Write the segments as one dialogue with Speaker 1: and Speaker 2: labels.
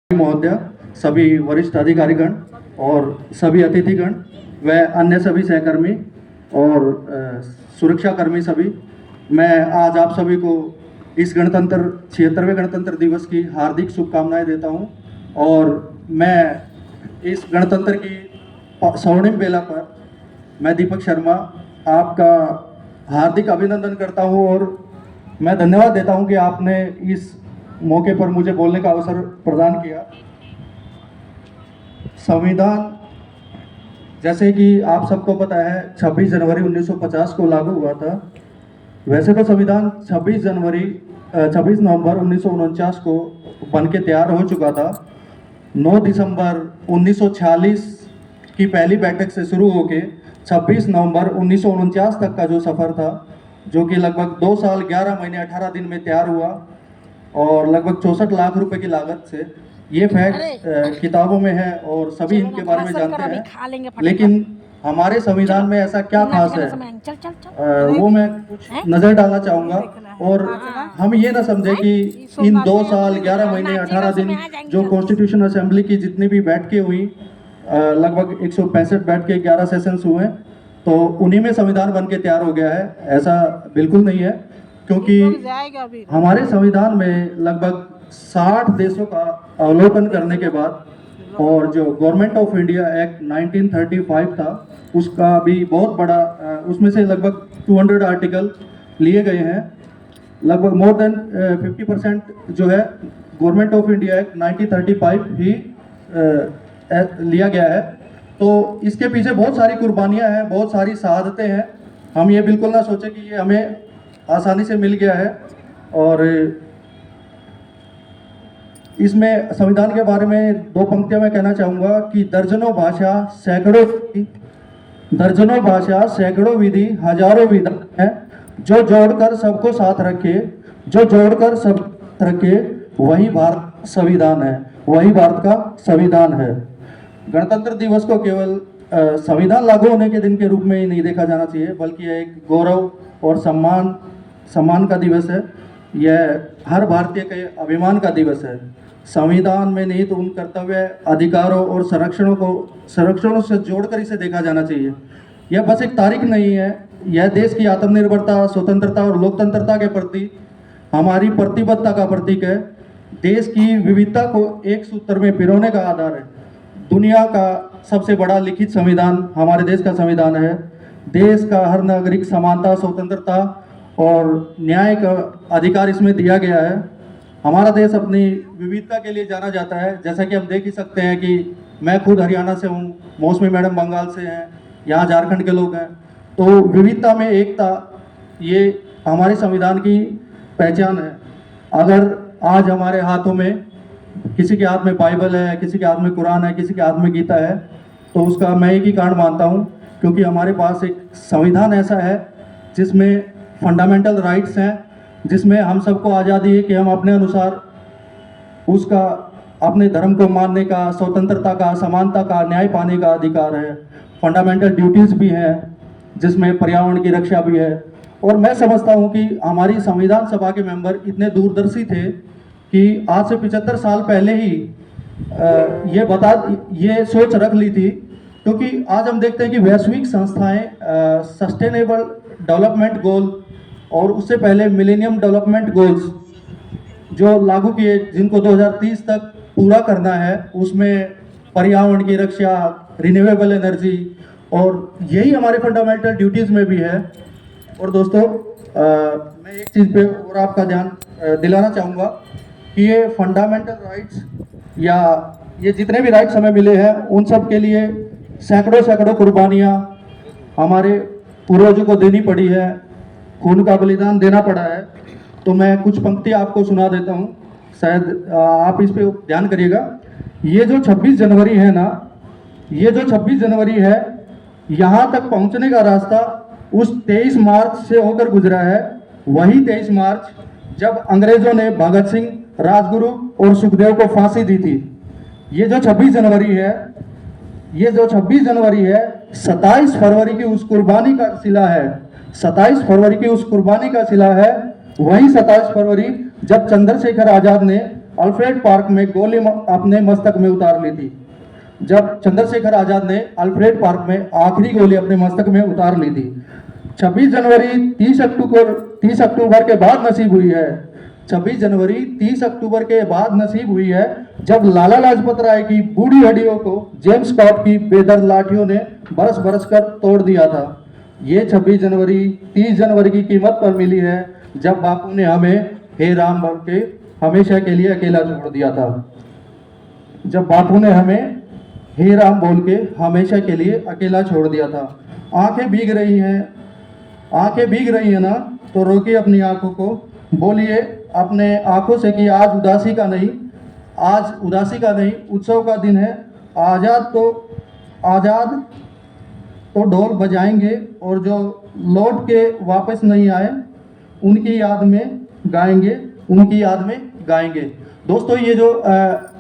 Speaker 1: महोदय, सभी वरिष्ठ अधिकारीगण और सभी अतिथिगण व अन्य सभी सहकर्मी और सुरक्षाकर्मी सभी, मैं आज आप सभी को इस 76वें गणतंत्र दिवस की हार्दिक शुभकामनाएं देता हूं। और मैं इस गणतंत्र की स्वर्णिम बेला पर मैं दीपक शर्मा आपका हार्दिक अभिनंदन करता हूं और मैं धन्यवाद देता हूं कि आपने इस मौके पर मुझे बोलने का अवसर प्रदान किया। संविधान, जैसे कि आप सबको पता है, 26 जनवरी 1950 को लागू हुआ था। वैसे तो संविधान 26 नवंबर 1949 को बन के तैयार हो चुका था। 9 दिसंबर 1946 की पहली बैठक से शुरू होके 26 नवंबर 1949 तक का जो सफ़र था, जो कि लगभग 2 साल 11 महीने 18 दिन में तैयार हुआ और लगभग 64 लाख रुपए की लागत से, ये फैक्ट किताबों में है और सभी इनके बारे में जानते हैं। लेकिन हमारे संविधान में ऐसा क्या खास है, वो मैं कुछ नज़र डालना चाहूँगा। और हम ये ना समझे कि इन 2 साल 11 महीने 18 दिन जो कॉन्स्टिट्यूशन असेंबली की जितनी भी बैठकें हुई, लगभग 165 बैठकें, 11 सेशंस हुए, तो उन्हीं में संविधान बन के तैयार हो गया है। ऐसा बिल्कुल नहीं है, क्योंकि हमारे संविधान में लगभग 60 देशों का अवलोकन करने के बाद और जो गवर्नमेंट ऑफ इंडिया एक्ट 1935 था, उसका भी बहुत बड़ा, उसमें से लगभग 200 आर्टिकल लिए गए हैं। लगभग मोर देन 50% जो है गवर्नमेंट ऑफ इंडिया एक्ट 1935 ही लिया गया है। तो इसके पीछे बहुत सारी कुर्बानियां हैं, बहुत सारी शहादतें हैं। हम ये बिल्कुल ना सोचें कि ये हमें आसानी से मिल गया है। और इसमें संविधान के बारे में 2 पंक्तियां मैं कहना चाहूँगा कि दर्जनों भाषा, सैकड़ों विधि, हजारों विधान है, जो जोड़कर सबको साथ रखे, वही भारत संविधान है, वही भारत का संविधान है। गणतंत्र दिवस को केवल संविधान लागू होने के दिन के रूप में ही नहीं देखा जाना चाहिए, बल्कि यह एक गौरव और सम्मान का दिवस है। यह हर भारतीय के अभिमान का दिवस है। संविधान में नहीं तो उन कर्तव्य, अधिकारों और संरक्षणों से जोड़कर इसे देखा जाना चाहिए। यह बस एक तारीख नहीं है, यह देश की आत्मनिर्भरता, स्वतंत्रता और लोकतंत्रता के प्रति हमारी प्रतिबद्धता का प्रतीक है। देश की विविधता को एक सूत्र में पिरोने का आधार है। दुनिया का सबसे बड़ा लिखित संविधान हमारे देश का संविधान है। देश का हर नागरिक समानता, स्वतंत्रता और न्याय का अधिकार इसमें दिया गया है। हमारा देश अपनी विविधता के लिए जाना जाता है। जैसा कि हम देख ही सकते हैं कि मैं खुद हरियाणा से हूँ, मौसमी मैडम बंगाल से हैं, यहाँ झारखंड के लोग हैं। तो विविधता में एकता, ये हमारे संविधान की पहचान है। अगर आज हमारे हाथों में, किसी के हाथ में बाइबल है, किसी के हाथ में कुरान है, किसी के हाथ में गीता है, तो उसका मैं एक ही कारण मानता हूँ, क्योंकि हमारे पास एक संविधान ऐसा है जिसमें फंडामेंटल राइट्स हैं, जिसमें हम सबको आज़ादी है कि हम अपने अनुसार उसका, अपने धर्म को मानने का, स्वतंत्रता का, समानता का, न्याय पाने का अधिकार है। फंडामेंटल ड्यूटीज़ भी हैं, जिसमें पर्यावरण की रक्षा भी है। और मैं समझता हूँ कि हमारी संविधान सभा के मेंबर इतने दूरदर्शी थे कि आज से 75 साल पहले ही ये सोच रख ली थी, क्योंकि आज हम देखते हैं कि वैश्विक संस्थाएं सस्टेनेबल डेवलपमेंट गोल और उससे पहले मिलेनियम डेवलपमेंट गोल्स जो लागू किए, जिनको 2030 तक पूरा करना है, उसमें पर्यावरण की रक्षा, रिन्यूएबल एनर्जी, और यही हमारे फंडामेंटल ड्यूटीज़ में भी है। और दोस्तों, मैं एक चीज़ पे और आपका ध्यान दिलाना चाहूँगा कि ये फंडामेंटल राइट्स या ये जितने भी राइट्स हमें मिले हैं, उन सब के लिए सैकड़ों कुर्बानियाँ हमारे पूर्वजों को देनी पड़ी है, खून का बलिदान देना पड़ा है। तो मैं कुछ पंक्ति आपको सुना देता हूँ, शायद आप इस पे ध्यान करिएगा। ये जो 26 जनवरी है ना, ये जो 26 जनवरी है, यहाँ तक पहुँचने का रास्ता उस 23 मार्च से होकर गुजरा है। वही 23 मार्च जब अंग्रेजों ने भगत सिंह, राजगुरु और सुखदेव को फांसी दी थी। ये जो 26 जनवरी है, 27 फरवरी की उस कुर्बानी का सिला है। 27 फरवरी की उस कुर्बानी का सिला है। वही 27 फरवरी जब चंद्रशेखर आजाद ने अल्फ्रेड पार्क में गोली अपने मस्तक में उतार ली थी। जब चंद्रशेखर आजाद ने अल्फ्रेड पार्क में आखिरी गोली अपने मस्तक में उतार ली थी। 26 जनवरी 30 अक्टूबर के बाद नसीब हुई है। 26 जनवरी 30 अक्टूबर के बाद नसीब हुई है जब लाला लाजपत राय की बूढ़ी हड्डियों को जेम्स स्कॉट की बेदर्द लाठियों ने बरस बरस कर तोड़ दिया था। ये 26 जनवरी 30 जनवरी की कीमत पर मिली है जब बापू ने हमें हे राम बोल के हमेशा के लिए अकेला छोड़ दिया था। जब बापू ने हमें हे राम बोल के हमेशा के लिए अकेला छोड़ दिया था। आंखें भीग रही हैं, आंखें भीग रही हैं ना, तो रोकिए अपनी आंखों को, बोलिए अपने आंखों से कि आज उदासी का नहीं, आज उदासी का नहीं, उत्सव का दिन है। आज़ाद तो ढोल बजाएंगे और जो लौट के वापस नहीं आए उनकी याद में गाएंगे, उनकी याद में गाएंगे। दोस्तों, ये जो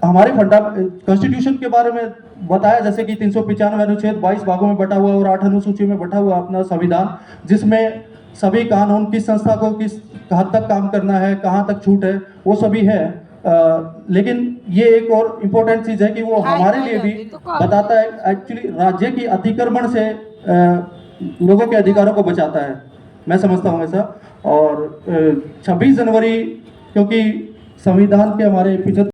Speaker 1: हमारे कॉन्स्टिट्यूशन के बारे में बताया, जैसे कि 395 अनुच्छेद 22 भागों में बटा हुआ और 8 अनुसूची में बटा हुआ अपना संविधान, जिसमें सभी कानून किस संस्था को किस हद तक काम करना है, कहाँ तक छूट है, वो सभी है। लेकिन ये एक और इम्पोर्टेंट चीज़ है कि वो हमारे लिए भी बताता है एक्चुअली राज्य की अतिक्रमण से लोगों के अधिकारों को बचाता है, मैं समझता हूँ ऐसा। और 26 जनवरी क्योंकि संविधान के हमारे 75